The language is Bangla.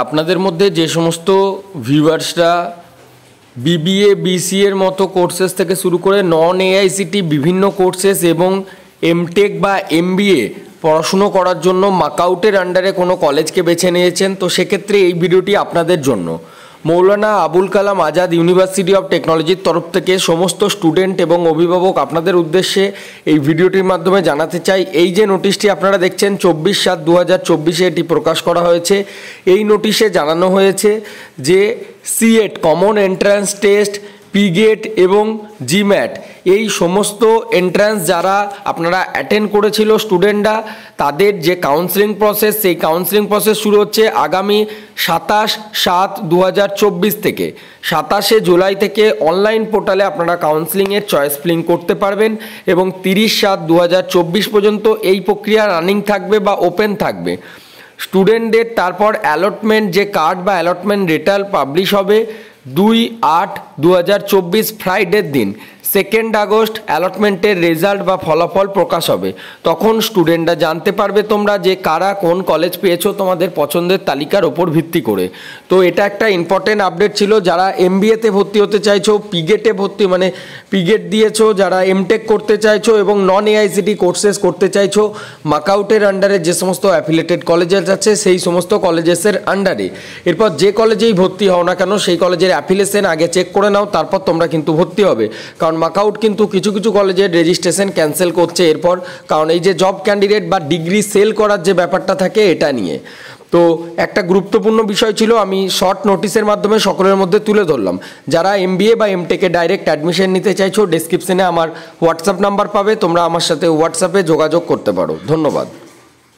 আপনাদের মধ্যে যে সমস্ত ভিউয়ার্সরা বিবিএ বিসিএর মতো কোর্সেস থেকে শুরু করে নন এআইসিটি বিভিন্ন কোর্সেস এবং এমটেক বা এমবিএ পড়াশুনো করার জন্য মাকআউটের আন্ডারে কোনো কলেজকে বেছে নিয়েছেন, তো সেক্ষেত্রে এই ভিডিওটি আপনাদের জন্য। মৌলানা আবুল কালাম আজাদ ইউনিভার্সিটি অফ টেকনোলজির তরফ থেকে সমস্ত স্টুডেন্ট এবং অভিভাবক আপনাদের উদ্দেশ্যে এই ভিডিওটির মাধ্যমে জানাতে চাই, এই যে নোটিশটি আপনারা দেখছেন 24/7/2024 এটি প্রকাশ করা হয়েছে। এই নোটিশে জানানো হয়েছে যে সিএট কমন এন্ট্রান্স টেস্ট, পিগেট এবং জিম্যাট এই সমস্ত এন্ট্রান্স যারা আপনারা অ্যাটেন্ড করেছিল স্টুডেন্টরা, তাদের যে কাউন্সেলিং প্রসেস, সেই কাউন্সেলিং প্রসেস শুরু হচ্ছে আগামী 27/7/2024 থেকে। 27শে জুলাই থেকে অনলাইন পোর্টালে আপনারা কাউন্সেলিংয়ের চয়েস ফিলিং করতে পারবেন এবং 30/7/2024 পর্যন্ত এই প্রক্রিয়া রানিং থাকবে বা ওপেন থাকবে। স্টুডেন্টদের তারপর অ্যালটমেন্ট যে কার্ড বা অ্যালটমেন্ট রেটাল পাবলিশ হবে 2/8/2024 ফ্রাইডের দিন। 2 আগস্ট অ্যালটমেন্টের রেজাল্ট বা ফলাফল প্রকাশ হবে। তখন স্টুডেন্টরা জানতে পারবে তোমরা যে কারা কোন কলেজ পেয়েছো তোমাদের পছন্দের তালিকার ওপর ভিত্তি করে। তো এটা একটা ইম্পর্টেন্ট আপডেট ছিল। যারা এমবিএতে ভর্তি হতে চাইছো, পিগেটে ভর্তি মানে পিগেট দিয়েছো, যারা এমটেক করতে চাইছো এবং নন এআইসিটি কোর্সেস করতে চাইছো মাকআউটের আন্ডারে যে সমস্ত অ্যাফিলিয়েটেড কলেজেস আছে সেই সমস্ত কলেজেসের আন্ডারে, এরপর যে কলেজেই ভর্তি হও না কেন সেই কলেজের অ্যাফিলিয়েশন আগে চেক করে নাও, তারপর তোমরা কিন্তু ভর্তি হবে। কারণ মাকআউট কিন্তু কিছু কিছু কলেজের রেজিস্ট্রেশন ক্যান্সেল করছে এরপর, কারণ এই যে জব ক্যান্ডিডেট বা ডিগ্রি সেল করার যে ব্যাপারটা থাকে এটা নিয়ে। তো একটা গুরুত্বপূর্ণ বিষয় ছিল, আমি শর্ট নোটিশের মাধ্যমে সকলের মধ্যে তুলে ধরলাম। যারা এমবিএ বা এমটেকে ডাইরেক্ট অ্যাডমিশন নিতে চাইছো, ডেসক্রিপশনে আমার হোয়াটসঅ্যাপ নাম্বার পাবে, তোমরা আমার সাথে হোয়াটসঅ্যাপে যোগাযোগ করতে পারো। ধন্যবাদ।